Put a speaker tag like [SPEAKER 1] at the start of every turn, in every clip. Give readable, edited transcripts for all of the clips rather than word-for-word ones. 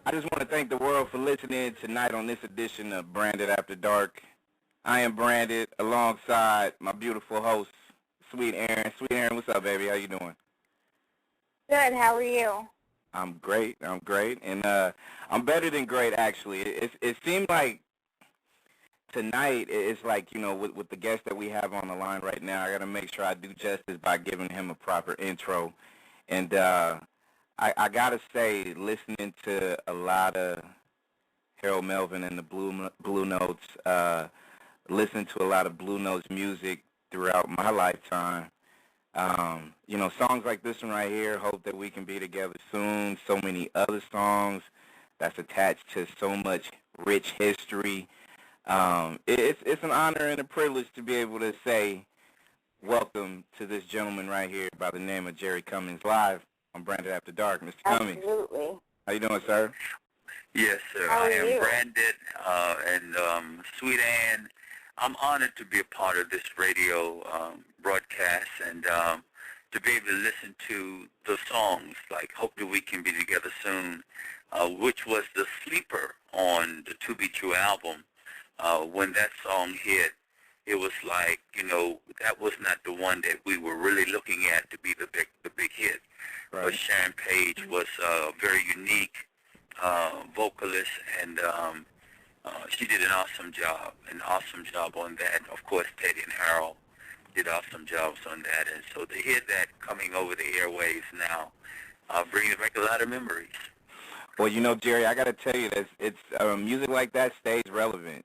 [SPEAKER 1] I just want to thank the world for listening tonight on this edition of Branded After Dark. I am Branded alongside my beautiful host, Sweet Aaron. Sweet Aaron, what's up, baby? How you doing?
[SPEAKER 2] Good. How are you?
[SPEAKER 1] I'm great. And I'm better than great, actually. It seemed like tonight it's like, with the guest that we have on the line right now, I got to make sure I do justice by giving him a proper intro. And I got to say, listening to a lot of Harold Melvin and the Blue Notes, listening to a lot of Blue Notes music throughout my lifetime. Songs like this one right here, Hope That We Can Be Together Soon, so many other songs that's attached to so much rich history. It's an honor and a privilege to be able to say welcome to this gentleman right here by the name of Jerry Cummings, live on Branded After Dark. Mr. Cummings.
[SPEAKER 2] Absolutely.
[SPEAKER 1] How you doing, sir?
[SPEAKER 3] Yes, sir.
[SPEAKER 2] How are
[SPEAKER 3] I am
[SPEAKER 2] you?
[SPEAKER 3] Branded, and Sweet Ann, I'm honored to be a part of this radio broadcast and to be able to listen to the songs like Hope That We Can Be Together Soon, which was the sleeper on the To Be True album. When that song hit, it was like, that was not the one that we were really looking at to be the big hit.
[SPEAKER 1] Right.
[SPEAKER 3] But Sharon Page was a very unique vocalist, and she did an awesome job on that. Of course, Teddy and Harold did awesome jobs on that, and so to hear that coming over the airwaves now brings back a lot of memories.
[SPEAKER 1] Well, Jerry, I got to tell you that it's music like that stays relevant.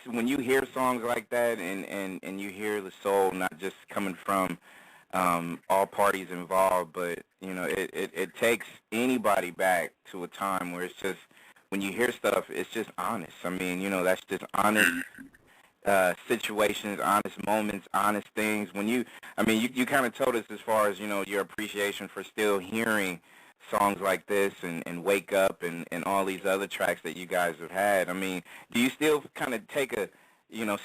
[SPEAKER 1] When you hear songs like that and you hear the soul not just coming from all parties involved, but, it takes anybody back to a time where it's just, when you hear stuff, it's just honest. I mean, that's just honest situations, honest moments, honest things. You kind of told us as far as, your appreciation for still hearing songs like this and Wake Up and all these other tracks that you guys have had. I mean, do you still kind of take a,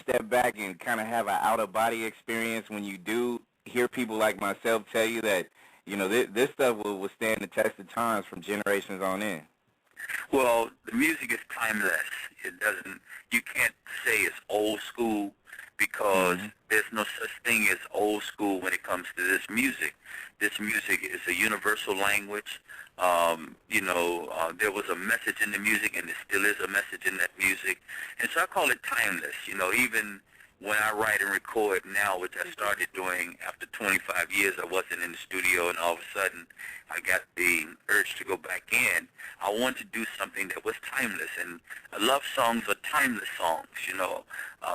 [SPEAKER 1] step back and kind of have an out-of-body experience when you do hear people like myself tell you that, this stuff will stand the test of times from generations on in?
[SPEAKER 3] Well, the music is timeless. You can't say it's old school because there's no such thing as old school when it comes to this music. This music is a universal language. There was a message in the music, and there still is a message in that music. And so I call it timeless. Even when I write and record now, which I started doing after 25 years, I wasn't in the studio, and all of a sudden I got the urge to go back in. I wanted to do something that was timeless, and love songs are timeless songs,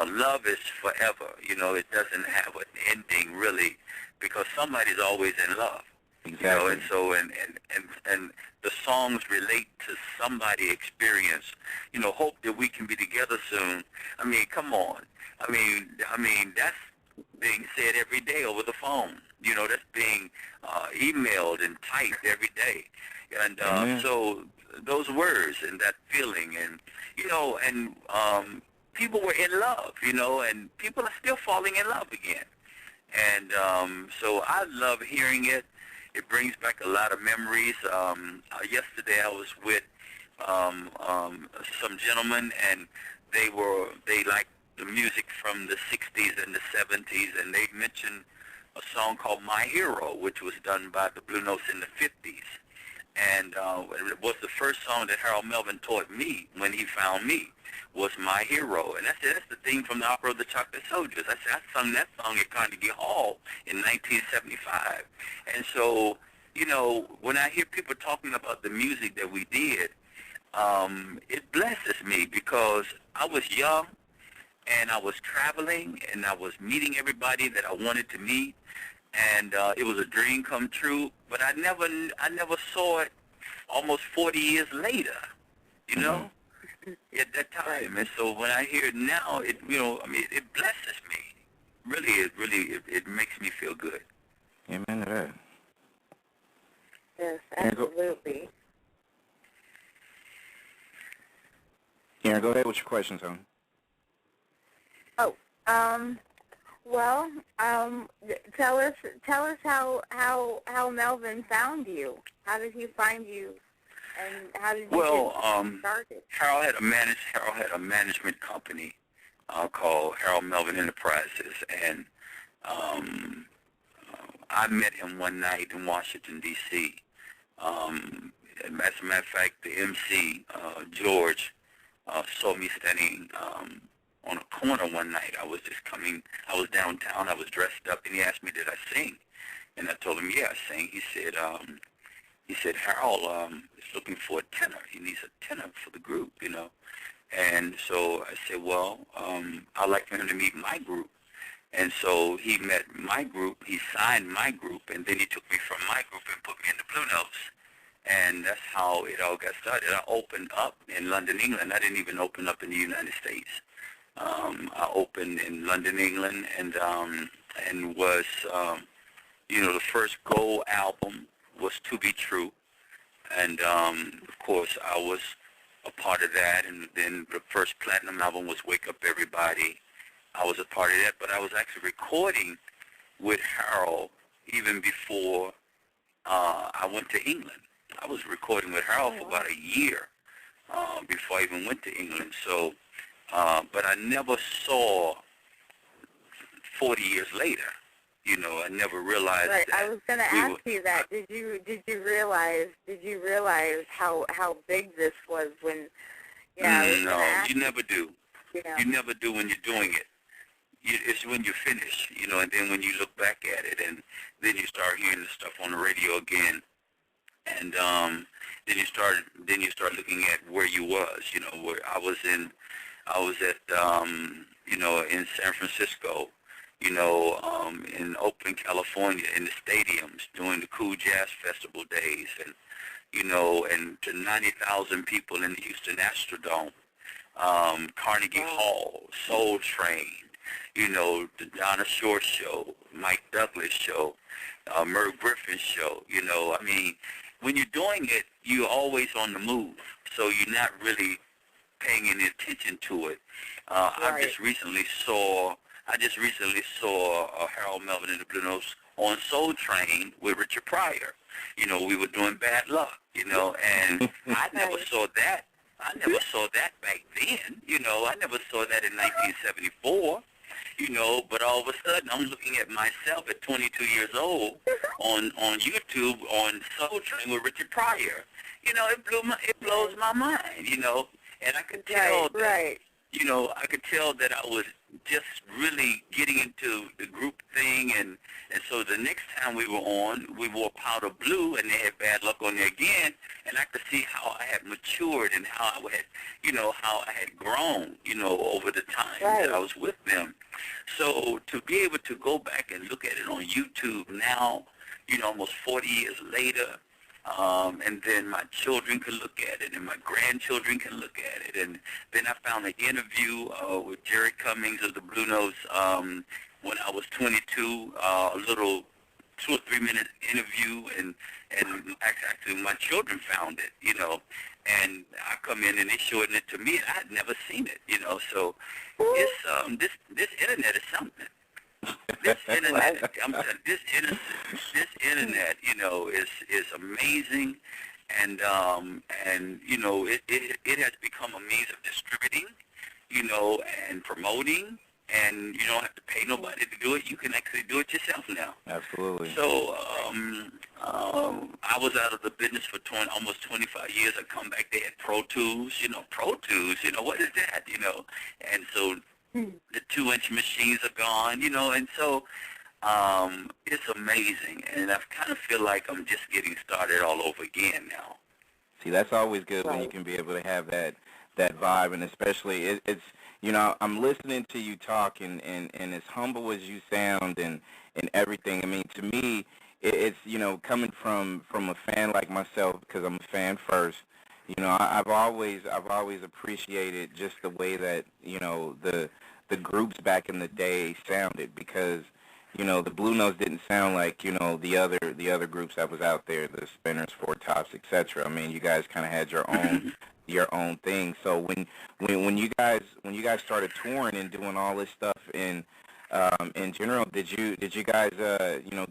[SPEAKER 3] Love is forever, it doesn't have an ending, really, because somebody's always in love.
[SPEAKER 1] Exactly.
[SPEAKER 3] And so and the songs relate to somebody experience. Hope that we can be together soon. I mean, come on. I mean that's being said every day over the phone. That's being emailed and typed every day. And so those words and that feeling, and people were in love, and people are still falling in love again. And so I love hearing it. It brings back a lot of memories. Yesterday I was with some gentlemen, and they liked the music from the 60s and the 70s, and they mentioned a song called My Hero, which was done by the Blue Notes in the 50s. And it was the first song that Harold Melvin taught me when he found me, was My Hero. And that's the theme from the opera of the Chocolate Soldiers. I sung that song at Carnegie Hall in 1975. And so, when I hear people talking about the music that we did, it blesses me because I was young and I was traveling and I was meeting everybody that I wanted to meet. And it was a dream come true, but I never saw it almost 40 years later, at that time. And so when I hear it now, it blesses me. Really, it makes me feel good.
[SPEAKER 1] Amen to that.
[SPEAKER 2] Yes, absolutely.
[SPEAKER 1] Karen, go ahead with your questions, hon.
[SPEAKER 2] Oh, well, tell us how Melvin found you. How did he find you And how did you
[SPEAKER 3] Well,
[SPEAKER 2] get started?
[SPEAKER 3] Harold had a management company called Harold Melvin Enterprises, and um, I met him one night in Washington D.C. As a matter of fact, the MC George saw me standing on a corner one night. I was downtown, I was dressed up, and he asked me, did I sing? And I told him, yeah, I sing. He said, Harold is looking for a tenor. He needs a tenor for the group, you know. And so I said, well, I'd like for him to meet my group. And so he met my group, he signed my group, and then he took me from my group and put me in the Blue Notes. And that's how it all got started. I opened up in London, England. I didn't even open up in the United States. I opened in London, England, and was, the first gold album was To Be True. And, of course, I was a part of that. And then the first platinum album was Wake Up Everybody. I was a part of that, but I was actually recording with Harold even before I went to England. I was recording with Harold for about a year before I even went to England. So, but I never saw 40 years later. I never realized.
[SPEAKER 2] Right.
[SPEAKER 3] That
[SPEAKER 2] I was going to ask you that. Did you realize how big this was when? Yeah.
[SPEAKER 3] No, you never do.
[SPEAKER 2] Yeah.
[SPEAKER 3] You never do when you're doing it. It's when you finish, and then when you look back at it, and then you start hearing the stuff on the radio again, and then you start looking at where you was, where I was at, in San Francisco, in Oakland, California, in the stadiums during the Cool Jazz Festival days, and and to 90,000 people in the Houston Astrodome, Carnegie Hall, Soul Train. The Donna Shore show, Mike Douglas show, Merv Griffin show, I mean, when you're doing it, you're always on the move, so you're not really paying any attention to it.
[SPEAKER 2] Right.
[SPEAKER 3] I just recently saw Harold Melvin and the Blue Notes on Soul Train with Richard Pryor. We were doing Bad Luck, and I never saw that. I never saw that back then, I never saw that in 1974. But all of a sudden I'm looking at myself at 22 years old on YouTube on Soul Train with Richard Pryor. It blows my mind, and I could tell that,
[SPEAKER 2] right.
[SPEAKER 3] I could tell that I was just really getting into the group thing, and so the next time we were on, we wore Powder Blue, and they had Bad Luck on there again, and I could see how I had matured and how I had grown, over the time that I was with them. So to be able to go back and look at it on YouTube now, almost 40 years later, and then my children can look at it, and my grandchildren can look at it. And then I found an interview with Jerry Cummings of the Blue Notes when I was 22, a little 2 or 3 minute interview, and actually my children found it, and I come in and they showed it to me, and I had never seen it, So it's this internet is something. This internet, I'm telling you, this internet, is amazing, and it has become a means of distributing, and promoting, and you don't have to pay nobody to do it. You can actually do it yourself now.
[SPEAKER 1] Absolutely.
[SPEAKER 3] So I was out of the business for almost 25 years. I come back, they had Pro Tools, what is that, and so the 2-inch machines are gone, and so it's amazing, and I kind of feel like I'm just getting started all over again now.
[SPEAKER 1] See, that's always good when you can be able to have that vibe, and especially it's I'm listening to you talk, and as humble as you sound and everything. I mean, to me, it's coming from a fan like myself, because I'm a fan first. I've always appreciated just the way that the groups back in the day sounded, because the Blue Notes didn't sound like the other groups that was out there, the Spinners, Four Tops, etc. I mean, you guys kind of had your own thing. So when you guys started touring and doing all this stuff in general, did you guys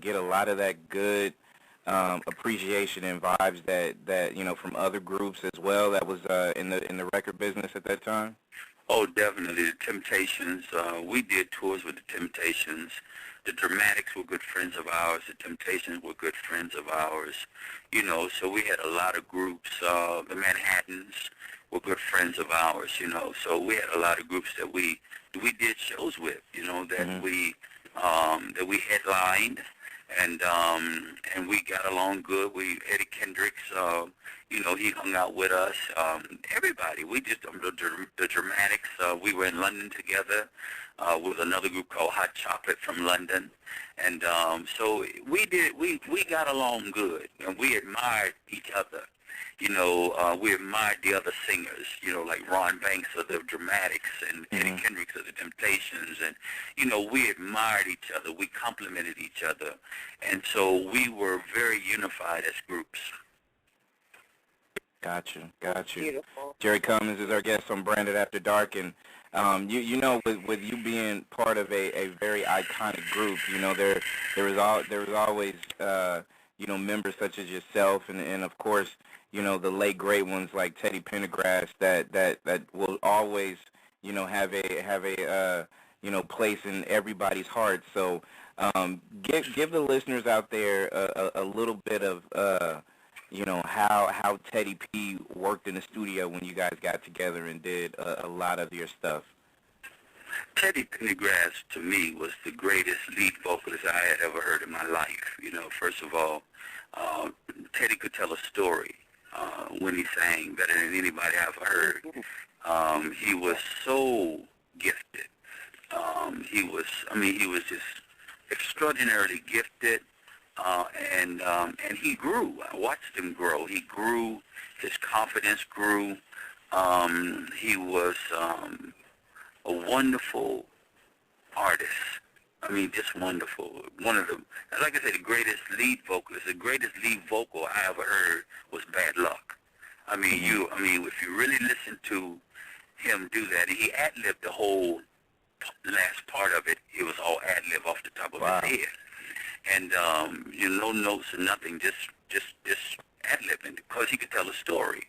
[SPEAKER 1] get a lot of that good appreciation and vibes that from other groups as well that was in the record business at that time?
[SPEAKER 3] Oh, definitely. The Temptations. We did tours with the Temptations. The Dramatics were good friends of ours. The Temptations were good friends of ours. So we had a lot of groups. The Manhattans were good friends of ours. So we had a lot of groups that we did shows with. That we headlined, and we got along good. Eddie Kendricks, he hung out with us. Everybody, we just the Dramatics. We were in London together with another group called Hot Chocolate from London, and so we got along good, and we admired each other. We admired the other singers, like Ron Banks of the Dramatics and Eddie Kendricks of the Temptations, and, we admired each other. We complimented each other, and so we were very unified as groups.
[SPEAKER 1] Gotcha.
[SPEAKER 2] Beautiful.
[SPEAKER 1] Jerry Cummings is our guest on Branded After Dark, and with you being part of a very iconic group, there was always members such as yourself, and of course, the late great ones like Teddy Pendergrass that will always have a place in everybody's heart. So give the listeners out there a little bit of how Teddy P worked in the studio when you guys got together and did a lot of your stuff.
[SPEAKER 3] Teddy Pendergrass, to me, was the greatest lead vocalist I had ever heard in my life. First of all, Teddy could tell a story when he sang better than anybody I've heard. He was so gifted. He was just extraordinarily gifted, and he grew. I watched him grow. He grew. His confidence grew. He was a wonderful artist. Just wonderful. One of the, like I said, the greatest lead vocalist. The greatest lead vocal I ever heard was Bad Luck. If you really listen to him do that, and he ad-libbed the whole last part of it. It was all ad-lib off the top of his head, and no notes or nothing, just ad-libbing because he could tell a story.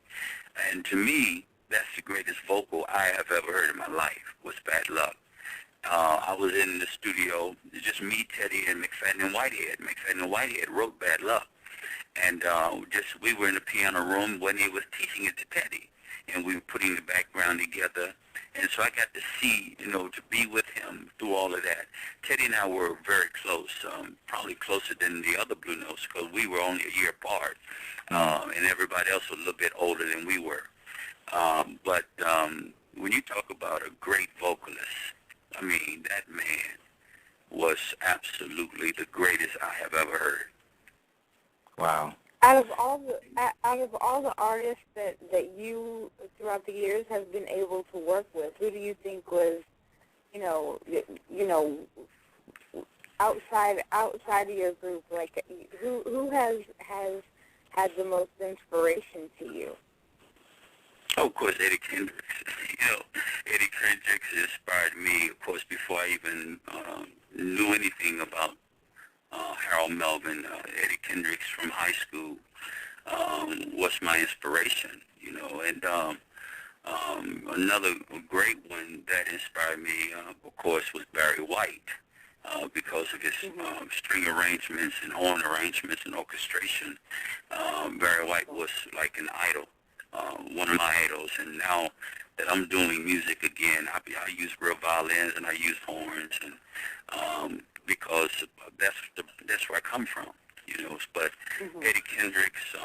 [SPEAKER 3] And to me, that's the greatest vocal I have ever heard in my life was Bad Luck. I was in the studio, just me, Teddy, and McFadden and Whitehead. McFadden and Whitehead wrote Bad Luck. And we were in the piano room when he was teaching it to Teddy. And we were putting the background together. And so I got to see, to be with him through all of that. Teddy and I were very close, probably closer than the other Blue Notes because we were only a year apart. And everybody else was a little bit older than we were. But when you talk about a great vocalist, that man was absolutely the greatest I have ever heard.
[SPEAKER 1] Wow.
[SPEAKER 2] Out of all the artists that you throughout the years have been able to work with, who do you think was, outside of your group, like who has had the most inspiration to you?
[SPEAKER 3] Oh, of course, Eddie Kendricks. Eddie Kendricks inspired me, of course, before I even knew anything about Harold Melvin. Eddie Kendricks from high school was my inspiration, and another great one that inspired me, of course, was Barry White because of his string arrangements and horn arrangements and orchestration. Barry White was like an idol. One of my idols, and now that I'm doing music again, I use real violins and I use horns, and because that's where I come from, But Eddie Kendricks,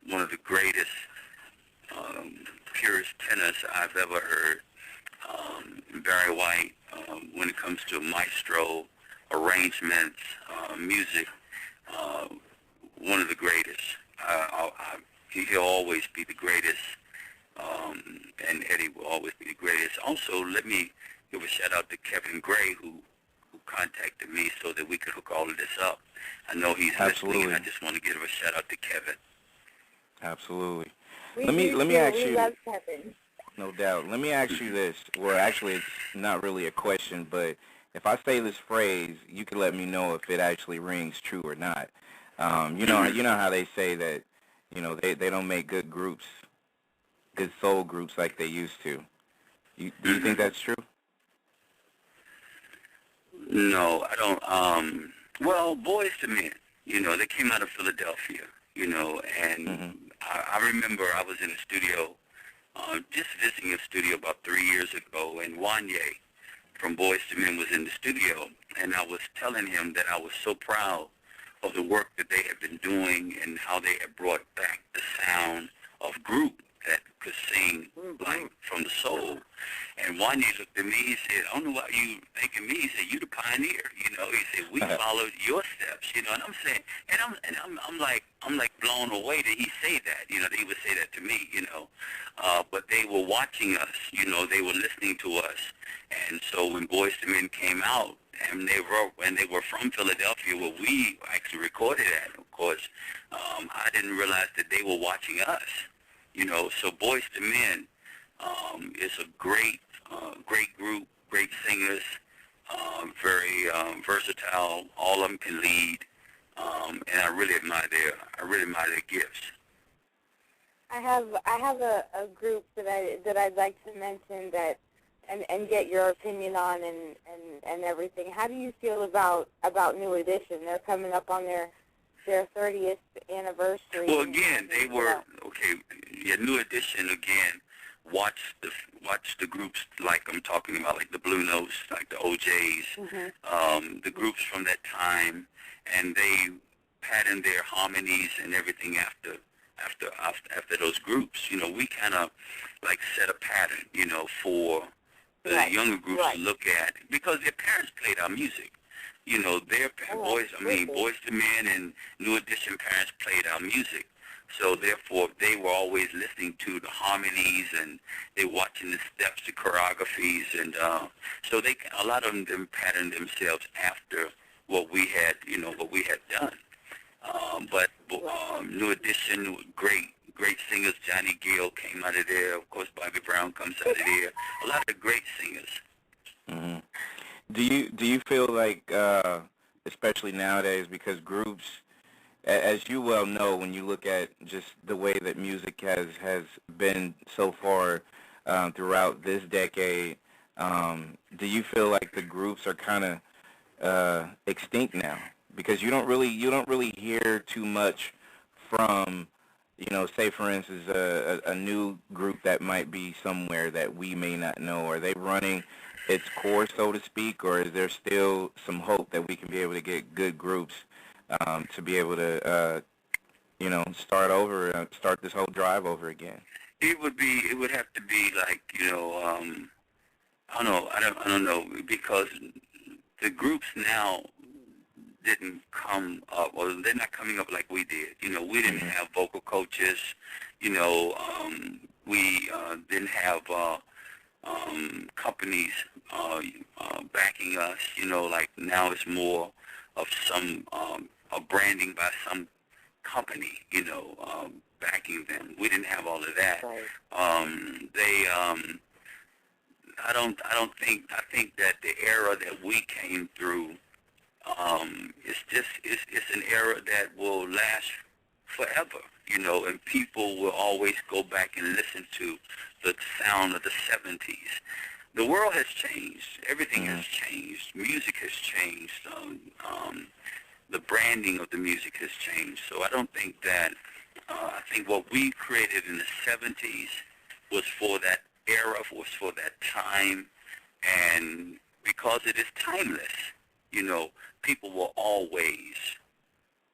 [SPEAKER 3] one of the greatest, purest tenors I've ever heard. Barry White, when it comes to maestro, arrangements, music, one of the greatest. He'll always be the greatest, and Eddie will always be the greatest. Also, let me give a shout-out to Kevin Gray, who contacted me so that we could hook all of this up. I know he's listening, and I just want to give a shout-out to Kevin.
[SPEAKER 1] Absolutely.
[SPEAKER 2] We
[SPEAKER 1] let me ask
[SPEAKER 2] we
[SPEAKER 1] you.
[SPEAKER 2] love Kevin.
[SPEAKER 1] No doubt. Let me ask you this. Well, actually, it's not really a question, but if I say this phrase, you can let me know if it actually rings true or not. You know how they say that, they don't make good groups, good soul groups like they used to. Do you think that's true?
[SPEAKER 3] No, I don't. Well, Boyz to Men, they came out of Philadelphia, and
[SPEAKER 1] Hmm.
[SPEAKER 3] I remember I was in the studio, just visiting a studio about 3 years ago, and Wanye from Boyz to Men was in the studio, and I was telling him that I was so proud of the work that they had been doing and how they had brought back the sound of group that could sing like from the soul. And Wanye looked at me, he said, I don't know why you thinking me. He said, you the pioneer, He said, we followed your steps, and I'm saying, I'm like blown away that he say that, that he would say that to me, but they were watching us, they were listening to us. And so when Boyz II Men came out, and they were from Philadelphia, where we actually recorded at, of course, I didn't realize that they were watching us, so Boyz II Men is a great group, great singers, very versatile. All of them can lead, and I really admire their gifts.
[SPEAKER 2] I have a group that I'd like to mention that and get your opinion on and everything. How do you feel about New Edition? They're coming up on their 30th anniversary.
[SPEAKER 3] Well, again, they were okay. Yeah, New Edition again. Watch the groups like I'm talking about, like the Blue Notes, like the OJs, the groups from that time, and they patterned their harmonies and everything after those groups. We kind of like set a pattern, for the younger groups to look at, because their parents played our music. Their Boyz II Men and New Edition parents played our music. So therefore, they were always listening to the harmonies, and they watching the steps, the choreographies, and so a lot of them patterned themselves after what we had done. But New Edition, great singers. Johnny Gill came out of there. Of course, Bobby Brown comes out of there. A lot of great singers.
[SPEAKER 1] Hmm. Do you feel like, especially nowadays, because groups, as you well know, when you look at just the way that music has been so far throughout this decade, do you feel like the groups are kind of extinct now? Because you don't really hear too much from, say for instance, a new group that might be somewhere that we may not know. Are they running its course, so to speak, or is there still some hope that we can be able to get good groups to be able to, start this whole drive over again?
[SPEAKER 3] It would have to be like, I don't know, because the groups now didn't come up, or they're not coming up like we did. We didn't have vocal coaches. We didn't have companies backing us. Like now it's more of some branding by some company. Backing them. We didn't have all of that.
[SPEAKER 2] Right.
[SPEAKER 3] I think that the era that we came through, it's an era that will last forever, and people will always go back and listen to the sound of the 70s. The world has changed. Everything has changed. Music has changed. The branding of the music has changed. So I don't think that, I think what we created in the 70s was for that era, was for that time, and because it is timeless, people will always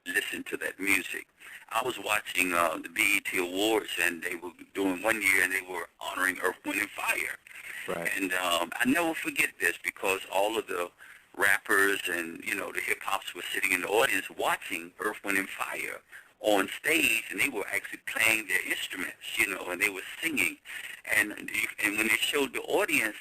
[SPEAKER 3] listen to that music. I was watching the BET Awards, and they were doing one year, and they were honoring Earth, Wind, and Fire.
[SPEAKER 1] Right.
[SPEAKER 3] And I never forget this, because all of the rappers and, the hip-hops were sitting in the audience watching Earth, Wind, and Fire on stage, and they were actually playing their instruments, and they were singing. And when they showed the audience,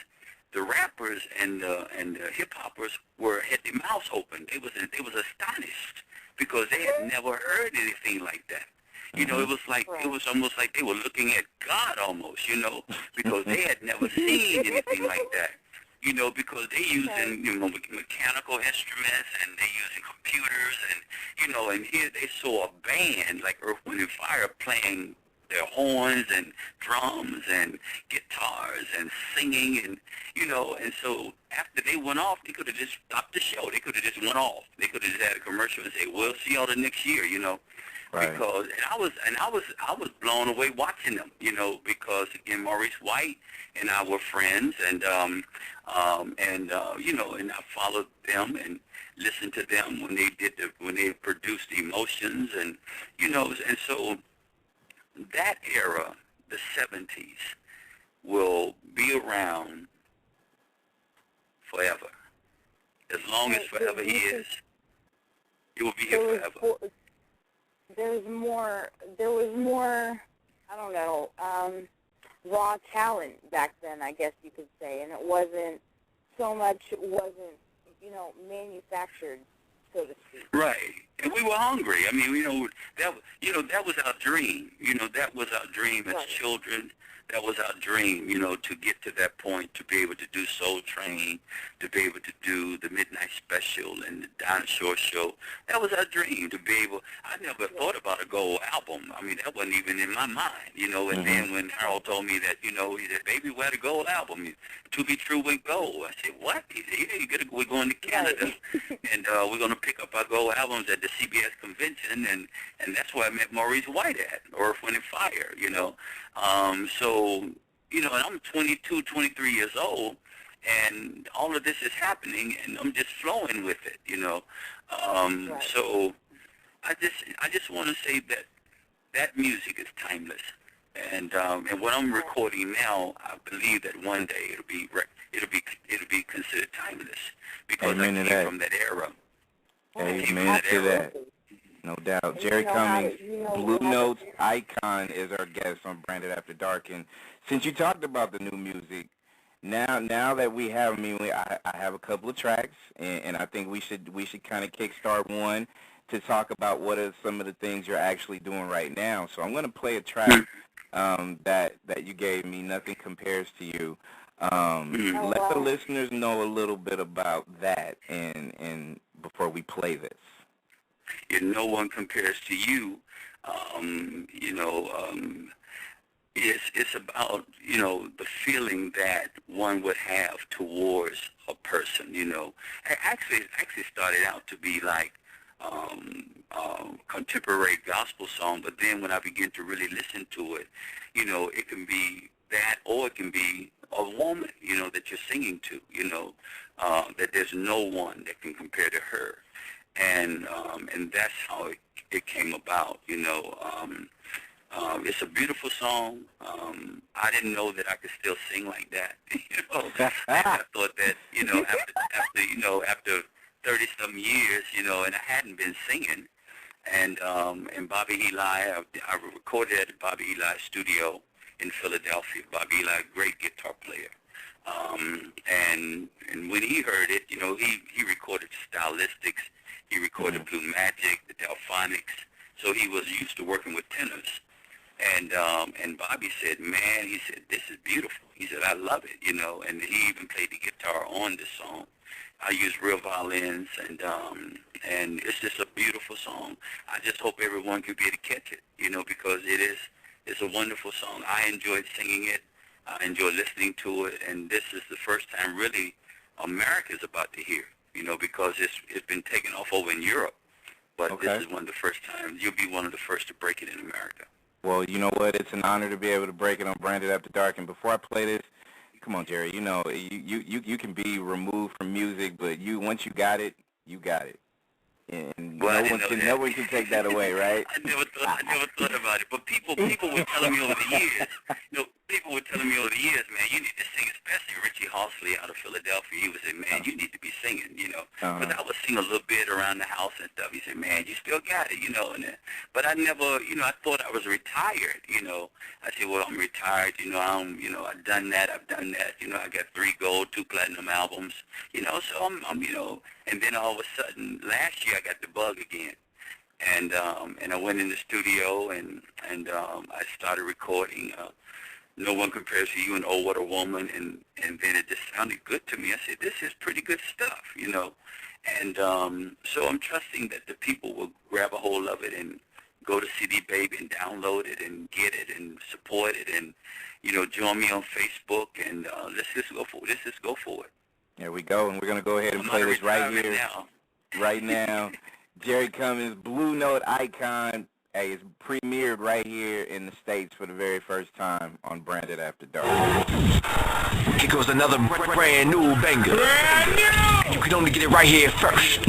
[SPEAKER 3] the rappers and the hip hoppers had their mouths open. They was astonished, because they had never heard anything like that. It was like, it was almost like they were looking at God almost, because they had never seen anything like that. you know, because they using, you know, mechanical instruments and they using computers and, you know, and here they saw a band like Earth, Wind and Fire playing their horns and drums and guitars and singing and, you know, and so after they went off, they could have just stopped the show. They could have just went off. They could have just had a commercial and say, "We'll see y'all the next year," you know.
[SPEAKER 1] Right.
[SPEAKER 3] Because I was blown away watching them, you know, because again Maurice White and I were friends, and you know, and I followed them and listened to them when they produced Emotions, and you know, and so that era, the 70s, will be around forever. As long as forever is, it will be here forever.
[SPEAKER 2] There was more, I don't know, raw talent back then, I guess you could say, and it wasn't so much, you know, manufactured, so to speak.
[SPEAKER 3] Right. And we were hungry. I mean, that was our dream. You know, that was our dream as children. That was our dream, you know, to get to that point, to be able to do Soul Train, to be able to do the Midnight Special and the Dinah Shore Show. That was our dream, to be able, I never thought about a gold album. I mean, that wasn't even in my mind, you know. And then when Harold told me that, you know, he said, "Baby, we had a gold album. To be true with gold." I said, "What?" He said, "Yeah, we're going to Canada, and we're going to pick up our gold albums at the CBS convention." And that's where I met Maurice White at, Earth, Wind and Fire, you know. So, you know, and I'm 22, 23 years old, and all of this is happening, and I'm just flowing with it, you know. So I just want to say that that music is timeless, and what I'm recording now, I believe that one day it'll be considered timeless because I came from that era.
[SPEAKER 1] Amen to that. No doubt. Jerry Cummings, Blue Notes icon, is our guest on Branded After Dark. And since you talked about the new music, now that we have, I have a couple of tracks, and I think we should kind of kickstart one to talk about what are some of the things you're actually doing right now. So I'm going to play a track that you gave me, Nothing Compares to You. Let the listeners know a little bit about that, and before we play this.
[SPEAKER 3] No one compares to you. You know, it's about, you know, the feeling that one would have towards a person. You know, it actually started out to be like contemporary gospel song, but then when I begin to really listen to it, you know, it can be that, or it can be a woman, you know, that you're singing to. You know, that there's no one that can compare to her. And that's how it came about, you know. It's a beautiful song. I didn't know that I could still sing like that, you know. I thought that, you know, after 30-some years, you know, and I hadn't been singing. And Bobby Eli, I recorded at Bobby Eli's studio in Philadelphia. Bobby Eli, great guitar player. And when he heard it, you know, he recorded Stylistics. He recorded Blue Magic, the Delphonics, so he was used to working with tenors. And Bobby said, "Man," he said, "this is beautiful." He said, "I love it," you know, and he even played the guitar on this song. I use real violins, and it's just a beautiful song. I just hope everyone can be able to catch it, you know, because it's a wonderful song. I enjoyed singing it. I enjoy listening to it, and this is the first time really America's about to hear, you know, because it's been taken off over in Europe. But this is one of the first times. You'll be one of the first to break it in America.
[SPEAKER 1] Well, you know what? It's an honor to be able to break it on Branded After Dark. And before I play this, come on, Jerry. You know, you can be removed from music, but once you got it, you got it. And no one can take that away, right?
[SPEAKER 3] I never thought about it. But people were telling me over the years, man, you need to sing, especially Richie Halsley out of Philadelphia. He would say, "Man, you need to be singing," you know. But I would sing a little bit around the house and stuff. He said, "Man, you still got it," you know. But I never, you know, I thought I was retired, you know. I said, "Well, I'm retired, you know. I've done that, you know. I got 3 gold, 2 platinum albums, you know. So I'm, you know." And then all of a sudden, last year I got the bug again, and I went in the studio and I started recording No One Compares to You and Oh What a Woman, and then it just sounded good to me. I said, this is pretty good stuff, you know. And so I'm trusting that the people will grab a hold of it and go to CD Baby and download it and get it and support it and, you know, join me on Facebook and let's just go for it. Let's just go for it.
[SPEAKER 1] There we go, and we're going to go ahead and play this right here, right now. Jerry Cummings, Blue Note Icon. Hey, it's premiered right here in the States for the very first time on Branded After Dark.
[SPEAKER 4] Here goes another brand new banger. Brand new! You can only get it right here first.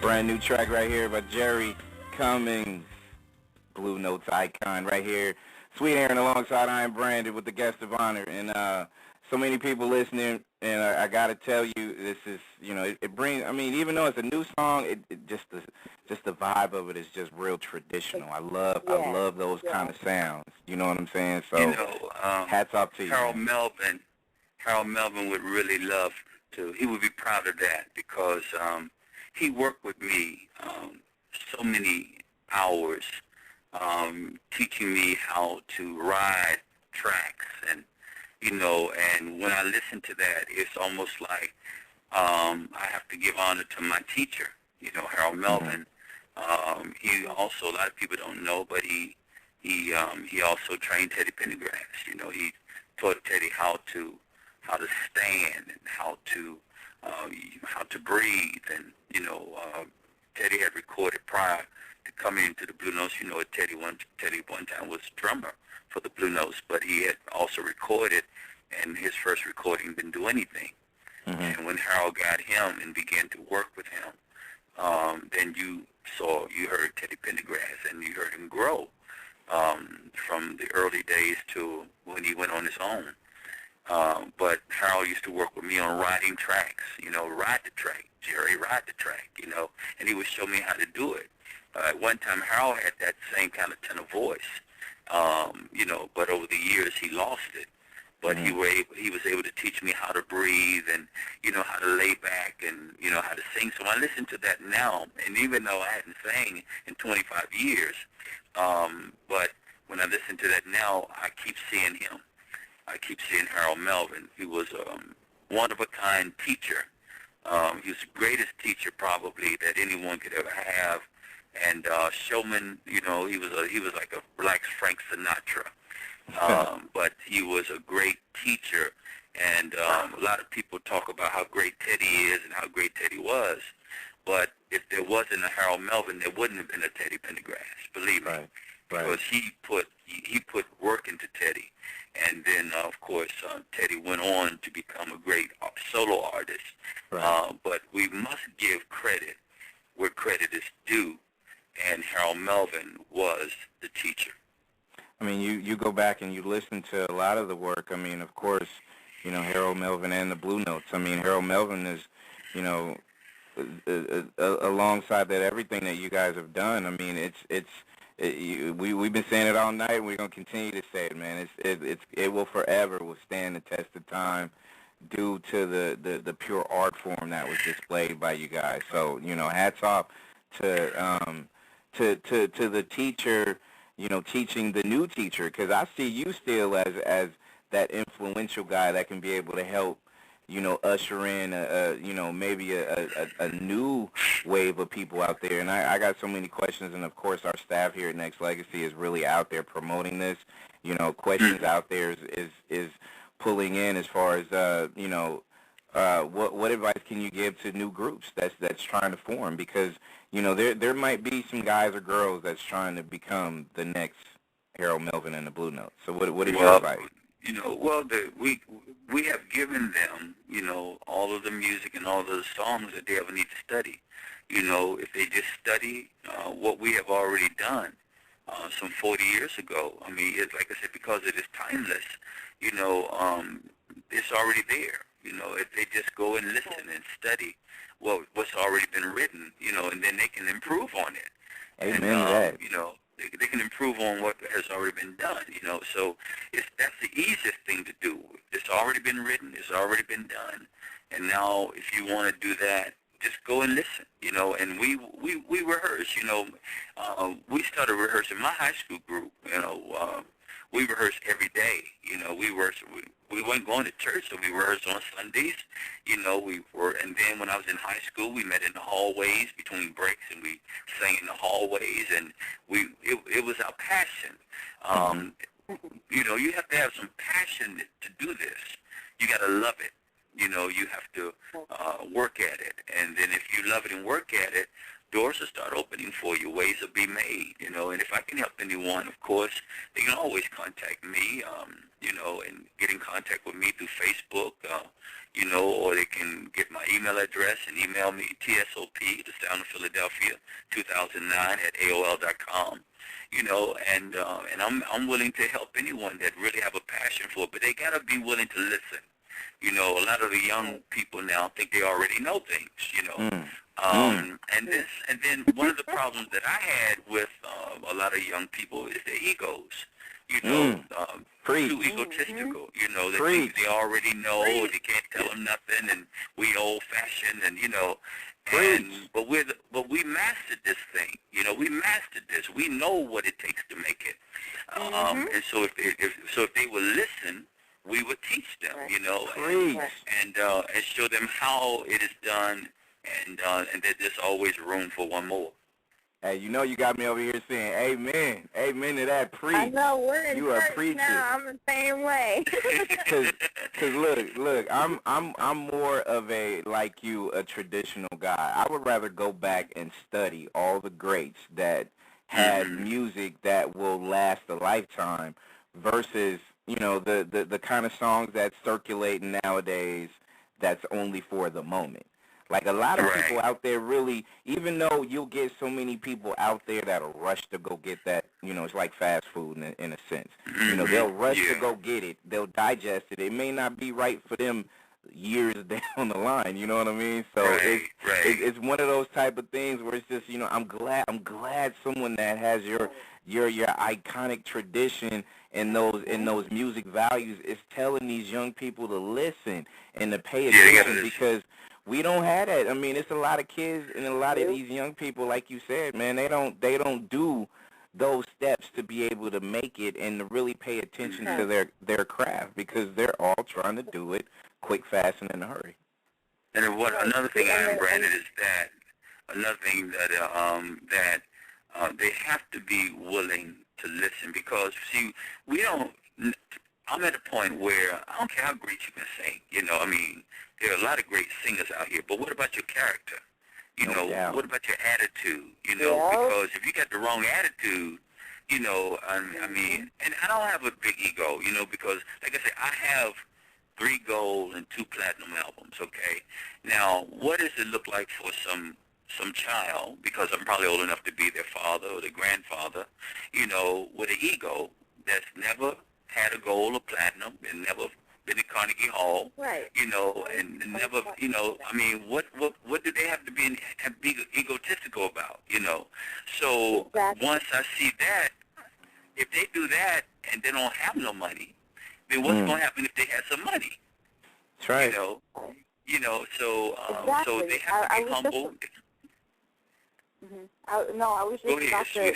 [SPEAKER 1] Brand new track right here by Jerry Cummings, Blue Notes Icon right here. Sweet Aaron alongside I Am Branded with the guest of honor. And so many people listening and I got to tell you, this is, it brings. I mean, even though it's a new song, it just the vibe of it is just real traditional. I love those kind of sounds. You know what I'm saying? So, hats off to you.
[SPEAKER 3] Harold Melvin would really love to. He would be proud of that because he worked with me so many hours, teaching me how to ride tracks, and and when I listen to that, it's almost like I have to give honor to my teacher, Harold Melvin. He also, a lot of people don't know, but he also trained Teddy Pendergrass. He taught Teddy how to stand and how to breathe, and Teddy had recorded prior to coming into the Blue Notes. Teddy one time was drummer for the Blue Notes, but he had also recorded, and his first recording didn't do anything. And when Harold got him and began to work with him, then you heard Teddy Pendergrass, and you heard him grow from the early days to when he went on his own. But Harold used to work with me on riding tracks, ride the track, Jerry, ride the track, and he would show me how to do it. At one time, Harold had that same kind of tenor voice, but over the years he lost it. But he was able to teach me how to breathe and, how to lay back and, how to sing. So I listen to that now, and even though I hadn't sang in 25 years, but when I listen to that now, I keep seeing him. I keep seeing Harold Melvin. He was a one-of-a-kind teacher. He was the greatest teacher probably that anyone could ever have. And showman, he was like a black Frank Sinatra. But he was a great teacher, and a lot of people talk about how great Teddy is and how great Teddy was. But if there wasn't a Harold Melvin, there wouldn't have been a Teddy Pendergrass, believe me. Right. Because he put work into Teddy. And then, of course, Teddy went on to become a great solo artist. Right. But we must give credit where credit is due, and Harold Melvin was the teacher.
[SPEAKER 1] I mean, you go back and you listen to a lot of the work. I mean, of course, Harold Melvin and the Blue Notes. I mean, Harold Melvin is, alongside that, everything that you guys have done. I mean, we've been saying it all night, and we're gonna continue to say it, man. It will forever withstand the test of time, due to the pure art form that was displayed by you guys. So hats off to the teacher, teaching the new teacher, because I see you still as that influential guy that can be able to help, usher in maybe a new wave of people out there. And I got so many questions, and of course our staff here at Nexxlegacy is really out there promoting this. Questions out there is pulling in as far as what advice can you give to new groups that's trying to form, because there might be some guys or girls that's trying to become the next Harold Melvin and the Blue Notes. So what is your advice?
[SPEAKER 3] We have given them, all of the music and all of the songs that they ever need to study. If they just study what we have already done some 40 years ago, I mean, it's like I said, because it is timeless, it's already there. If they just go and listen and study what's already been written, and then they can improve on it.
[SPEAKER 1] Amen to that.
[SPEAKER 3] They can improve on what has already been done, so that's the easiest thing to do. It's already been written, it's already been done, and now if you want to do that, just go and listen, and we rehearse, we started rehearsing my high school group, we rehearsed every day, we weren't going to church, so we rehearsed on Sundays, and then when I was in high school, we met in the hallways between breaks, and we sang in the hallways, and it was our passion. You have to have some passion to do this. You got to love it. You have to work at it, and then if you love it and work at it, doors will start opening for you, ways will be made, and if I can help anyone, of course, they can always contact me, and get in contact with me through Facebook, or they can get my email address and email me, TSOP, the Sound of Philadelphia, 2009 at AOL.com, and I'm willing to help anyone that really have a passion for it, but they got to be willing to listen. You know, a lot of the young people now think they already know things, you know. And then one of the problems that I had with a lot of young people is their egos. You know, too egotistical. You know, they think they already know, they can't tell them nothing, and we old-fashioned, and you know. But we mastered this thing. You know, we mastered this. We know what it takes to make it. And so if they would listen, we would teach them. You know, and show them how it is done, and that there's always room for one more.
[SPEAKER 1] Hey, you know you got me over here saying amen. Amen to that, preach.
[SPEAKER 2] I know, we're in
[SPEAKER 1] you
[SPEAKER 2] church
[SPEAKER 1] a preacher.
[SPEAKER 2] now. I'm the same way.
[SPEAKER 1] Cause look, I'm more of a, like you, a traditional guy. I would rather go back and study all the greats that had music that will last a lifetime versus, you know, the kind of songs that circulate nowadays that's only for the moment. Like, a lot of people out there really, even though you'll get so many people out there that'll rush to go get that, you know, it's like fast food in a sense. You know, they'll rush to go get it. They'll digest it. It may not be right for them years down the line, you know what I mean? So it's one of those type of things where it's just, you know, I'm glad someone that has your iconic tradition and those music values is telling these young people to listen and to pay attention, because we don't have that. I mean, it's a lot of kids and a lot of these young people, like you said, man, they don't do those steps to be able to make it and to really pay attention to their craft, because they're all trying to do it quick, fast, and in a hurry.
[SPEAKER 3] And another thing, Brandon, is that they have to be willing to listen, because see, we don't. I'm at a point where I don't care how great you can sing. You know, I mean, there are a lot of great singers out here, but what about your character? You know, what about your attitude? You know, because if you got the wrong attitude, you know, I mean, and I don't have a big ego, you know, because, like I said, I have 3 gold and 2 platinum albums, okay? Now, what does it look like for some child, because I'm probably old enough to be their father or their grandfather, you know, with an ego that's never had a gold or platinum and never been in Carnegie Hall, you know, and never, you know, I mean, what do they have to be egotistical about, you know? So once I see that, if they do that and they don't have no money, then what's going to happen if they have some money?
[SPEAKER 1] That's right.
[SPEAKER 3] You know, so they have to be humble.
[SPEAKER 2] I was just about to.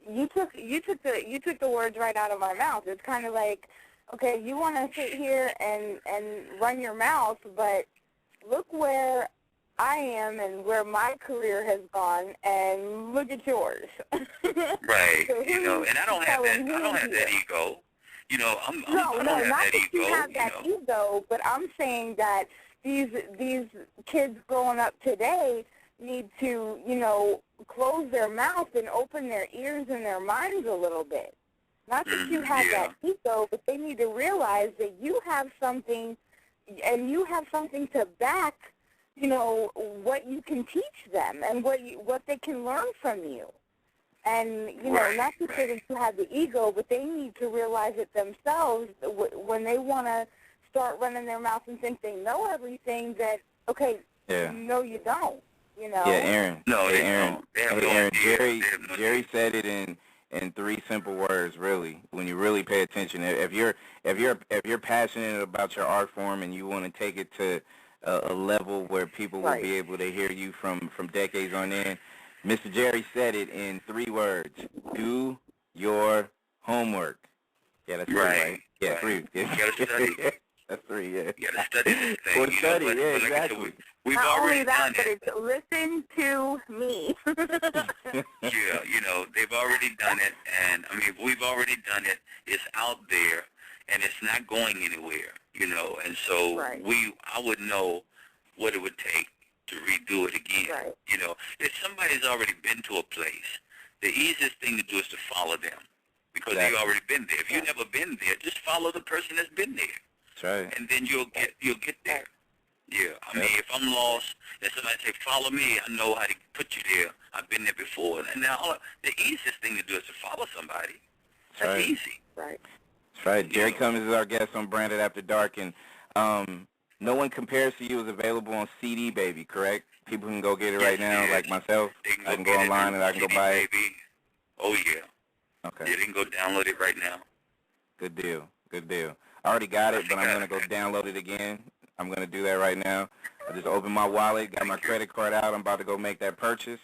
[SPEAKER 2] You took the words right out of my mouth. It's kind of like, okay, you want to sit here and run your mouth, but look where I am and where my career has gone, and look at yours.
[SPEAKER 3] Right. So you know, and I don't have that ego. You know, I don't have
[SPEAKER 2] not
[SPEAKER 3] that
[SPEAKER 2] that
[SPEAKER 3] ego.
[SPEAKER 2] You have that ego, but I'm saying that these kids growing up today need to, you know, close their mouth and open their ears and their minds a little bit. Not that you have that ego, but they need to realize that you have something, and you have something to back, you know, what you can teach them and what they can learn from you. And, you know, not to say that you have the ego, but they need to realize it themselves when they want to start running their mouth and think they know everything, that, okay, no, you don't. You know?
[SPEAKER 1] Yeah, Aaron.
[SPEAKER 3] No,
[SPEAKER 1] hey,
[SPEAKER 3] they
[SPEAKER 1] Aaron.
[SPEAKER 3] don't.
[SPEAKER 1] Hey, Aaron. Jerry said it in 3 simple words. Really, when you really pay attention, if you're passionate about your art form and you want to take it to a level where people will be able to hear you from decades on end, Mr. Jerry said it in 3 words: do your homework. Yeah, that's right. Yeah, 3.
[SPEAKER 3] You gotta study.
[SPEAKER 1] That's 3. Yeah.
[SPEAKER 3] You gotta study this thing.
[SPEAKER 1] Or study.
[SPEAKER 3] But
[SPEAKER 1] Yeah,
[SPEAKER 3] like
[SPEAKER 1] exactly.
[SPEAKER 3] I said, we've
[SPEAKER 2] Not
[SPEAKER 3] already
[SPEAKER 2] only that,
[SPEAKER 3] done
[SPEAKER 2] but
[SPEAKER 3] it.
[SPEAKER 2] it's listen to me.
[SPEAKER 3] Yeah, you know, they've already done it, and I mean, we've already done it. It's out there, and it's not going anywhere, you know, and so I would know what it would take to redo it again. You know, if somebody's already been to a place, the easiest thing to do is to follow them, because they've already been there. If you've never been there, just follow the person that's been there.
[SPEAKER 1] That's right.
[SPEAKER 3] And then you'll get there. Yeah, I mean, if I'm lost and somebody say, follow me, I know how to put you there. I've been there before. And now the easiest thing to do is to follow somebody. That's easy.
[SPEAKER 2] Right.
[SPEAKER 1] That's right. Jerry Cummings is our guest on Branded After Dark, and No One Compares to You is available on CD, baby, correct? People can go get it right now, like myself. I can go online and I can go buy it.
[SPEAKER 3] Oh, yeah.
[SPEAKER 1] Okay.
[SPEAKER 3] Yeah, you can go download it right now.
[SPEAKER 1] Good deal. Good deal. I already got it, but I'm going to go download it again. I'm going to do that right now. I just opened my wallet, got my credit card out. I'm about to go make that purchase.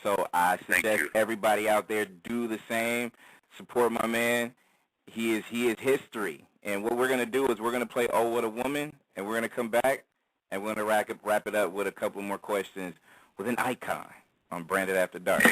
[SPEAKER 1] So I suggest everybody out there do the same. Support my man. He is history. And what we're going to do is we're going to play Oh What a Woman, and we're going to come back, and we're going to wrap it up with a couple more questions with an icon on Branded After Dark.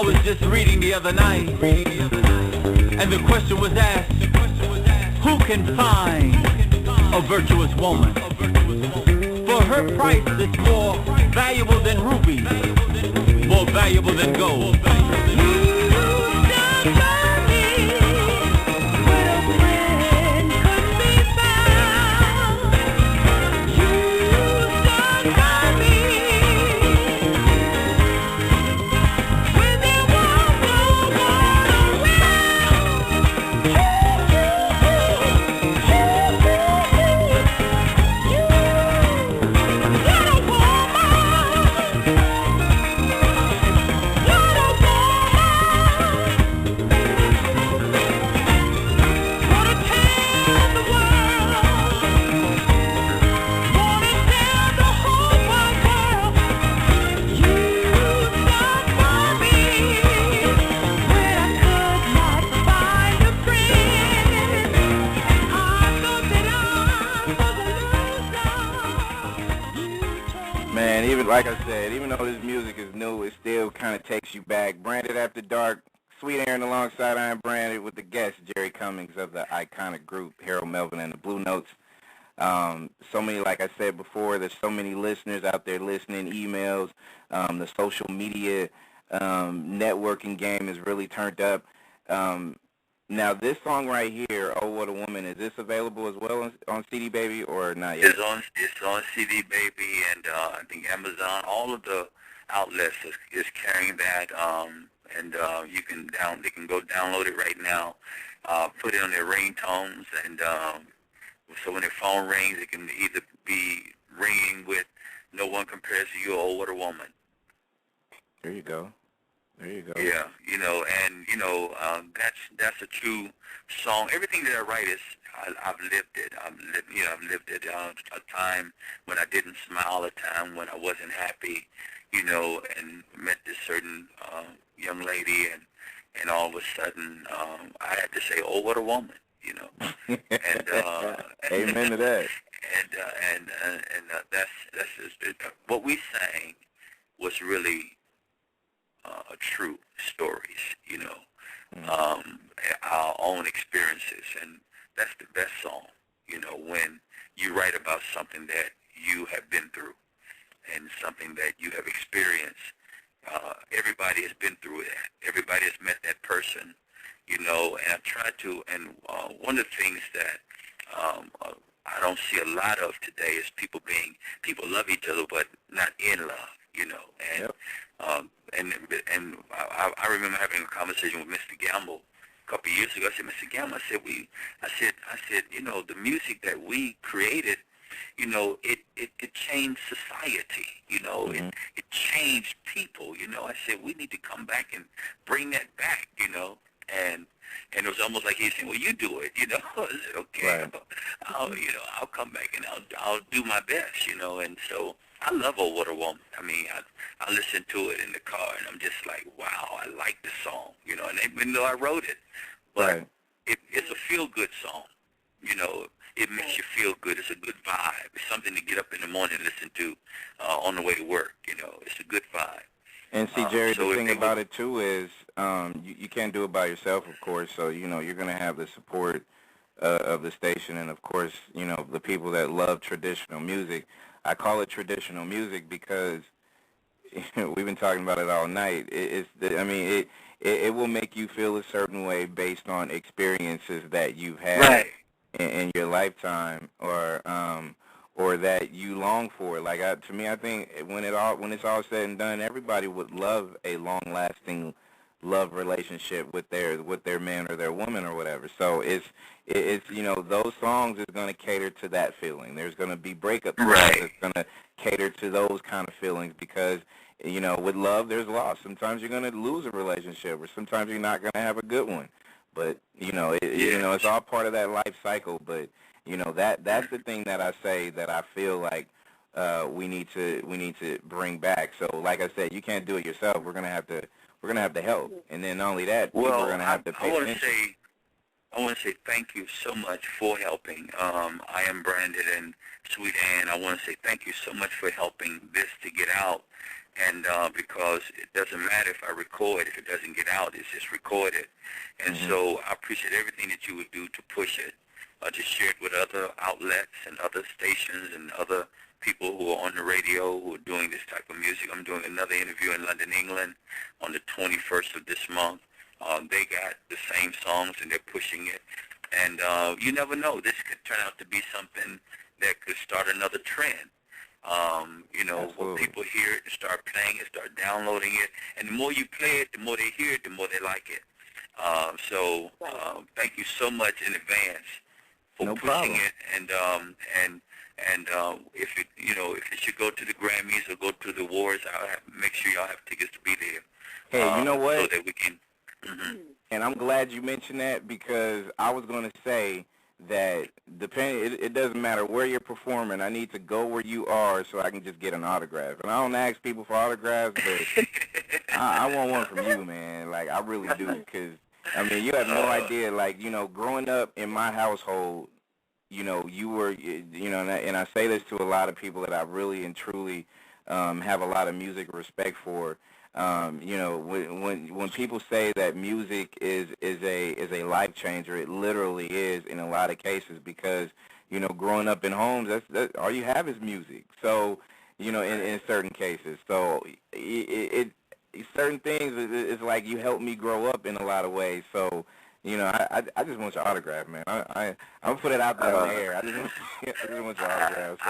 [SPEAKER 5] was just reading the other night, and the question was asked, who can find a virtuous woman? For her price is more valuable than rubies, more valuable than gold.
[SPEAKER 1] Man, even like I said, even though this music is new, it still kind of takes you back. Branded After Dark, Sweet Aaron alongside I Am Branded with the guest, Jerry Cummings of the iconic group, Harold Melvin and the Blue Notes. So many, like I said before, there's so many listeners out there listening, emails, the social media networking game is really turned up. Now, this song right here, Oh What a Woman, is this available as well on CD Baby or not yet?
[SPEAKER 3] It's on CD Baby, and I think Amazon, all of the outlets is carrying that, and they can go download it right now, put it on their ringtones, and so when their phone rings, it can either be ringing with "No One Compares to You" or "Oh What a Woman."
[SPEAKER 1] There you go. There you go.
[SPEAKER 3] Yeah, that's a true song. Everything that I write is I've lived it. I've lived it. A time when I didn't smile, a time when I wasn't happy, and met this certain young lady, and all of a sudden I had to say, "Oh, what a woman," and
[SPEAKER 1] amen to that.
[SPEAKER 3] And that's just, what we sang was really true stories, our own experiences, and that's the best song, when you write about something that you have been through and something that you have experienced. Everybody has been through that. Everybody has met that person, and I try to, and one of the things that I don't see a lot of today is people love each other but not in love, and
[SPEAKER 1] yep.
[SPEAKER 3] And I remember having a conversation with Mr. Gamble a couple of years ago. I said, Mr. Gamble, I said, the music that we created, it changed society,
[SPEAKER 1] Mm-hmm.
[SPEAKER 3] it changed people, I said, we need to come back and bring that back, and it was almost like he's saying, well, you do it, I said, okay,
[SPEAKER 1] Right.
[SPEAKER 3] I'll come back and I'll do my best, and so I love Oh What a Woman. I mean, I listen to it in the car, and I'm just like, wow, I like the song, and even though I wrote it, but
[SPEAKER 1] Right.
[SPEAKER 3] it's a feel-good song, it makes you feel good. It's a good vibe. It's something to get up in the morning and listen to on the way to work, it's a good vibe.
[SPEAKER 1] And see, Jerry,
[SPEAKER 3] so
[SPEAKER 1] the thing about it, too, is you can't do it by yourself, of course, so, you're going to have the support of the station and, of course, the people that love traditional music. I call it traditional music because we've been talking about it all night. It will make you feel a certain way based on experiences that you've had
[SPEAKER 3] right.
[SPEAKER 1] in your lifetime, or that you long for. Like to me, I think when it's all said and done, everybody would love a long-lasting love relationship with their man or their woman or whatever. So it's those songs is going to cater to that feeling. There's going to be breakup songs
[SPEAKER 3] Right.
[SPEAKER 1] that's going to cater to those kind of feelings because with love there's loss. Sometimes you're going to lose a relationship, or sometimes you're not going to have a good one. But it's all part of that life cycle. But that's the thing that I say that I feel like we need to bring back. So like I said, you can't do it yourself. We're gonna have to help, and then not only that, people are gonna have to pay attention.
[SPEAKER 3] I want to say thank you so much for helping. I Am Branded and Sweet Ann. I want to say thank you so much for helping this to get out. and because it doesn't matter if I record, if it doesn't get out, it's just recorded. And so I appreciate everything that you would do to push it, to share it with other outlets and other stations and other people who are on the radio who are doing this type of music. I'm doing another interview in London, England on the 21st of this month. They got the same songs and they're pushing it. And you never know. This could turn out to be something that could start another trend. You know, when people hear it and start playing it, start downloading it. And the more you play it, the more they hear it, the more they like it. So thank you so much in advance for pushing it. And if it, you know, if it should go to the Grammys or go to the awards, I'll make sure y'all have tickets to be there.
[SPEAKER 1] Hey, you know what?
[SPEAKER 3] So that we can.
[SPEAKER 1] And I'm glad you mentioned that, because I was going to say that it doesn't matter where you're performing. I need to go where you are so I can just get an autograph. And I don't ask people for autographs, but I want one from you, man. Like, I really do, because, I mean, you have no idea. Like, you know, growing up in my household, you know, you were, you know, and I say this to a lot of people that I really and truly have a lot of music respect for. You know, when people say that music is a life changer, it literally is in a lot of cases, because, you know, growing up in homes, that's all you have is music. So, you know, in certain cases, so it certain things is like you helped me grow up in a lot of ways. So, you know, I just want your autograph, man. I'm gonna put it out there in the air. I just want your autograph. So,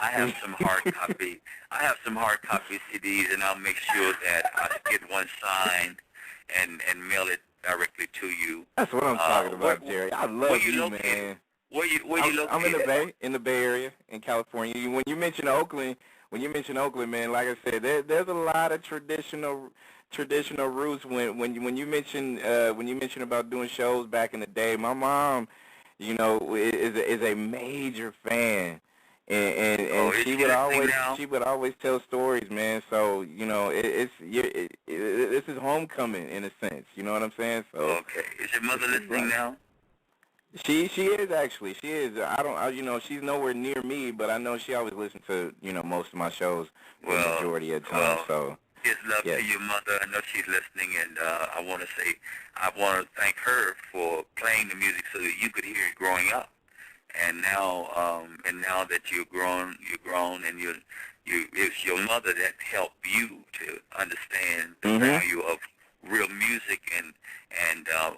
[SPEAKER 3] I have some hard copy. I have some hard copy CDs, and I'll make sure that I get one signed and mail it directly to you.
[SPEAKER 1] That's what I'm talking about, Jerry. I love you, man.
[SPEAKER 3] Where you located?
[SPEAKER 1] I'm in the Bay Area, in California. When you mention Oakland, man, like I said, there's a lot of traditional roots. When you mention about doing shows back in the day, my mom, you know, is a major fan, and she would always tell stories, man. So, you know, this is homecoming in a sense. You know what I'm saying? So
[SPEAKER 3] okay, is your mother listening now?
[SPEAKER 1] She is actually. She is. You know, she's nowhere near me, but I know she always listens to, you know, most of my shows the majority of the time. So
[SPEAKER 3] it's love to your mother. I know she's listening, and I want to thank her for playing the music so that you could hear it growing up. And now that you're grown, and it's your mother that helped you to understand the value of real music and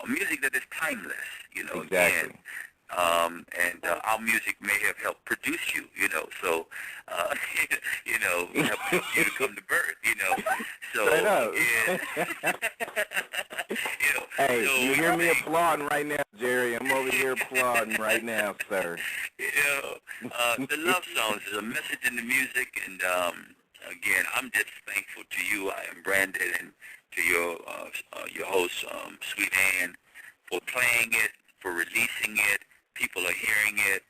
[SPEAKER 3] music that is timeless, you know.
[SPEAKER 1] Exactly.
[SPEAKER 3] And our music may have helped produce you, you know. So, you know, help you to come to birth, you know. So, yeah. You know,
[SPEAKER 1] hey,
[SPEAKER 3] so
[SPEAKER 1] you hear me applauding right now, Jerry? I'm over here applauding right now, sir.
[SPEAKER 3] You know, the love songs is a message in the music, and again, I'm just thankful to you. I am Brandon, and to your host, Sweet Ann, for playing it, for releasing it. People are hearing it,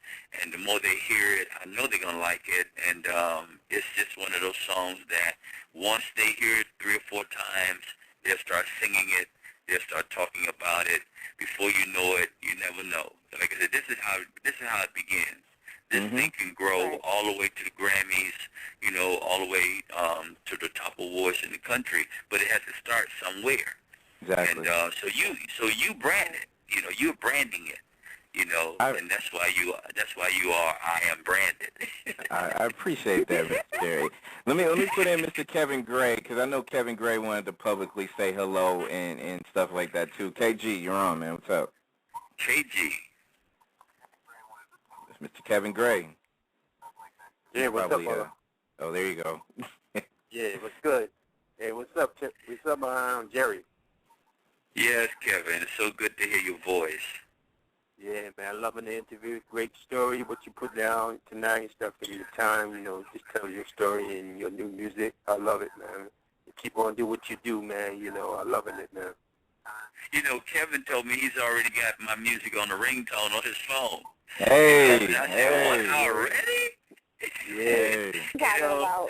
[SPEAKER 3] and the more they hear it, I know they're going to like it. And it's just one of those songs that once they hear it 3 or 4 times, they'll start singing it, they'll start talking about it. Before you know it, you never know. Like I said, this is how it begins. This thing can grow all the way to the Grammys, you know, all the way to the top awards in the country, but it has to start somewhere.
[SPEAKER 1] Exactly.
[SPEAKER 3] And so you brand it, you know, you're branding it, you know, and that's why you are I Am Branded.
[SPEAKER 1] I appreciate that, Mr. Jerry. Let me put in Mr. Kevin Gray, because I know Kevin Gray wanted to publicly say hello and stuff like that too. KG, you're on, man. What's up?
[SPEAKER 3] KG.
[SPEAKER 1] Mr. Kevin Gray.
[SPEAKER 6] Yeah, what's up, brother?
[SPEAKER 1] Oh, there you go.
[SPEAKER 6] Yeah, what's good? Hey, what's up, Jerry?
[SPEAKER 3] Yes, Kevin. It's so good to hear your voice.
[SPEAKER 6] Yeah, man, loving the interview. Great story, what you put down tonight and stuff, taking your time, you know, just tell your story and your new music. I love it, man. You keep on doing what you do, man. You know, I loving it, man.
[SPEAKER 3] You know, Kevin told me he's already got my music on the ringtone on his phone.
[SPEAKER 1] Hey,
[SPEAKER 3] already?
[SPEAKER 6] Yeah.
[SPEAKER 2] Got it out.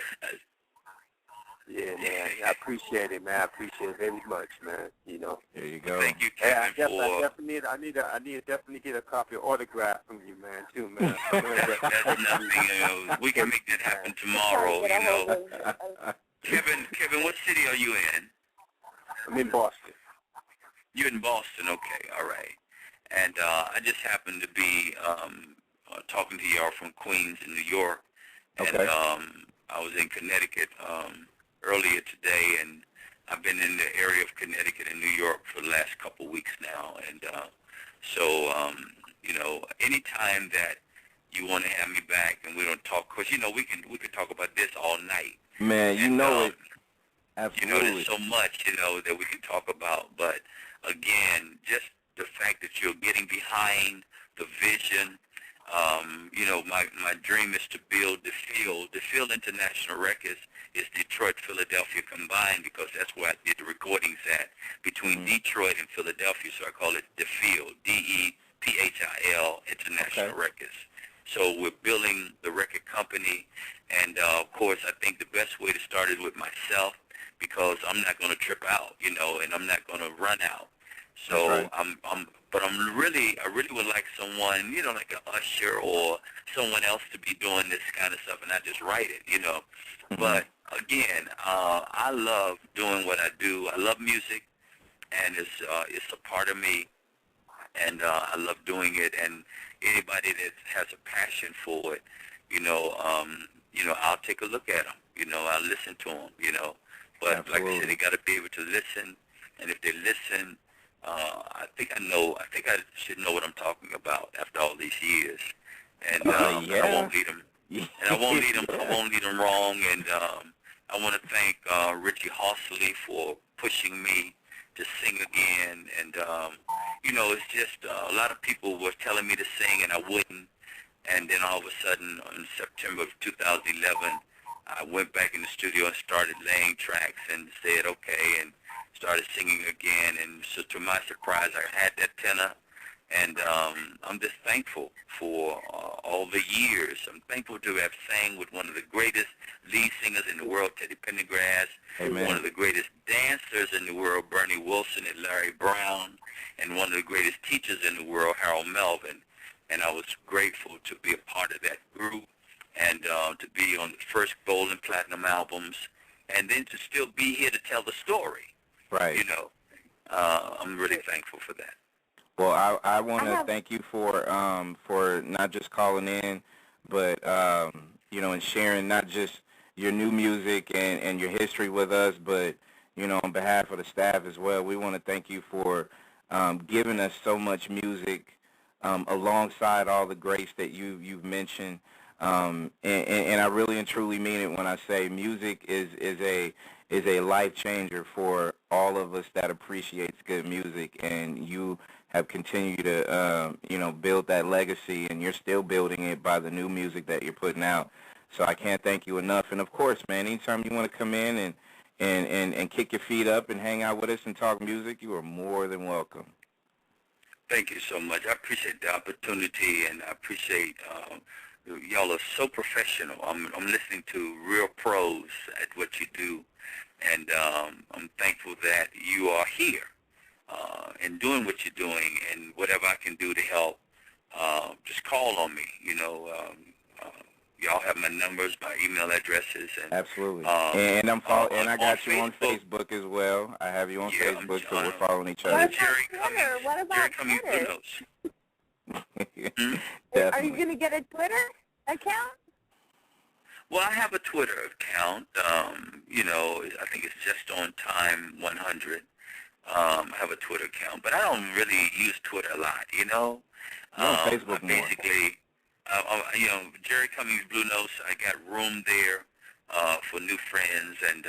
[SPEAKER 6] Yeah, man. I appreciate it, man. I appreciate it very much, man. You know.
[SPEAKER 1] There you go.
[SPEAKER 3] Thank you,
[SPEAKER 6] Hey,
[SPEAKER 3] Kevin,
[SPEAKER 6] I need to definitely get a copy of autograph from you, man, too, man.
[SPEAKER 3] That's nothing, you know. We can make that happen tomorrow, you know. Kevin, what city are you in?
[SPEAKER 6] I'm in Boston.
[SPEAKER 3] You're in Boston, okay, all right. And I just happened to be talking to y'all from Queens in New York, and
[SPEAKER 1] Okay.
[SPEAKER 3] I was in Connecticut earlier today, and I've been in the area of Connecticut and New York for the last couple of weeks now, and you know, anytime that you want to have me back and we don't talk, because, you know, we can talk about this all night.
[SPEAKER 1] Man, you
[SPEAKER 3] And,
[SPEAKER 1] know it.
[SPEAKER 3] You
[SPEAKER 1] Absolutely.
[SPEAKER 3] know, there's so much, you know, that we can talk about, but again, just the fact that you're getting behind the vision. You know, my dream is to build the field. The Field International Records is Detroit, Philadelphia combined, because that's where I did the recordings at, between Detroit and Philadelphia, so I call it the Field, DEPHIL International Records. So we're building the record company, and of course, I think the best way to start is with myself, because I'm not going to trip out, you know, and I'm not going to run out. So
[SPEAKER 1] Right.
[SPEAKER 3] I really would like someone, you know, like an usher or someone else to be doing this kind of stuff, and not just write it, you know. But again, I love doing what I do. I love music, and it's a part of me, and I love doing it. And anybody that has a passion for it, you know, I'll take a look at them. You know, I'll listen to them. You know, but
[SPEAKER 1] Absolutely.
[SPEAKER 3] like I said, they got to be able to listen, and if they listen, I think I should know what I'm talking about after all these years, and
[SPEAKER 1] Yeah.
[SPEAKER 3] I won't lead them. And I won't lead them. I won't lead them wrong. And I want to thank Richie Hossley for pushing me to sing again. And you know, it's just a lot of people were telling me to sing, and I wouldn't. And then all of a sudden, in September of 2011, I went back in the studio and started laying tracks and said, okay, and started singing again. And so to my surprise, I had that tenor. And I'm just thankful for all the years. I'm thankful to have sang with one of the greatest lead singers in the world, Teddy Pendergrass,
[SPEAKER 1] Amen.
[SPEAKER 3] one of the greatest dancers in the world, Bernie Wilson and Larry Brown, and one of the greatest teachers in the world, Harold Melvin. And I was grateful to be a part of that group, and to be on the first gold and platinum albums, and then to still be here to tell the story.
[SPEAKER 1] Right.
[SPEAKER 3] You know, I'm really thankful for that.
[SPEAKER 1] Well, I want to thank you for not just calling in, but you know, and sharing not just your new music and your history with us, but you know, on behalf of the staff as well. We want to thank you for giving us so much music alongside all the greats that you've mentioned. And I really and truly mean it when I say music is a life changer for all of us that appreciates good music, and you have continued to you know, build that legacy, and you're still building it by the new music that you're putting out. So I can't thank you enough. And of course, man, anytime you want to come in and kick your feet up and hang out with us and talk music, you are more than welcome.
[SPEAKER 3] Thank you so much. I appreciate the opportunity, and I appreciate y'all are so professional. I'm listening to real pros at what you do, and I'm thankful that you are here and doing what you're doing, and whatever I can do to help, just call on me. You know, y'all have my numbers, my email addresses, and
[SPEAKER 1] Absolutely. And I'm and I got you on
[SPEAKER 3] Facebook.
[SPEAKER 1] Facebook as well. I have you on
[SPEAKER 3] Yeah,
[SPEAKER 1] Facebook, so
[SPEAKER 3] I'm
[SPEAKER 1] we're following each
[SPEAKER 2] What
[SPEAKER 1] other.
[SPEAKER 2] about Twitter? What about
[SPEAKER 3] Jerry Cummings
[SPEAKER 2] Twitter?
[SPEAKER 3] Blue Notes.
[SPEAKER 2] Are you
[SPEAKER 1] Definitely.
[SPEAKER 2] going to get a Twitter account?
[SPEAKER 3] Well, I have a Twitter account. You know, I think it's just on time 100. I have a Twitter account, but I don't really use Twitter a lot. You know,
[SPEAKER 1] You're on Facebook
[SPEAKER 3] I
[SPEAKER 1] more.
[SPEAKER 3] basically, you know, Jerry Cummings Blue Notes. I got room there for new friends, and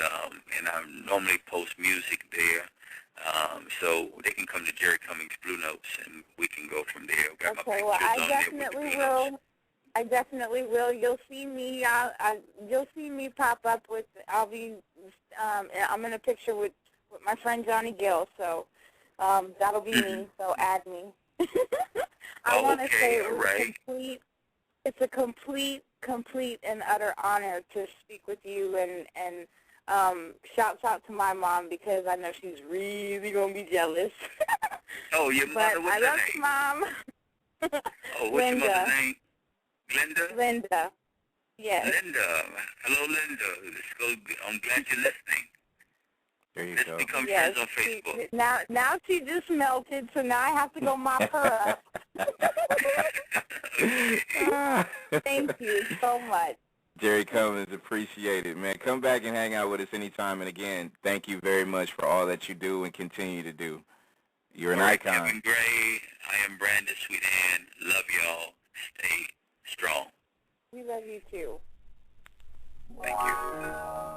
[SPEAKER 3] I normally post music there. So they can come to Jerry Cummings Blue Notes, and we can go from there. Got
[SPEAKER 2] Okay,
[SPEAKER 3] my
[SPEAKER 2] well,
[SPEAKER 3] pictures
[SPEAKER 2] I
[SPEAKER 3] on there with the
[SPEAKER 2] definitely
[SPEAKER 3] Blue Notes.
[SPEAKER 2] will. I definitely will. You'll see me. You'll see me pop up with. I'll be. I'm in a picture with my friend Johnny Gill. So that'll be me. So add me. I want to say it was complete. It's a complete and utter honor to speak with you, and shouts out to my mom, because I know she's really gonna be jealous.
[SPEAKER 3] Oh, your
[SPEAKER 2] But
[SPEAKER 3] mother, what's
[SPEAKER 2] I
[SPEAKER 3] her
[SPEAKER 2] love
[SPEAKER 3] name?
[SPEAKER 2] Mom.
[SPEAKER 3] Oh, what's your mother's name? Glenda?
[SPEAKER 2] Linda. Yes.
[SPEAKER 3] Linda. Hello, Linda. I'm glad you're listening.
[SPEAKER 1] There you
[SPEAKER 3] Let's
[SPEAKER 1] go.
[SPEAKER 3] become
[SPEAKER 2] Yes.
[SPEAKER 3] friends on Facebook.
[SPEAKER 2] Now she just melted, so now I have to go mop her up. Thank you so much.
[SPEAKER 1] Jerry Cummings, appreciate it, man. Come back and hang out with us anytime. And again, thank you very much for all that you do and continue to do. You're an icon.
[SPEAKER 3] Kevin Gray. I am Brandon Sweethand. Love y'all. Stay strong.
[SPEAKER 2] We love you too.
[SPEAKER 3] Thank you.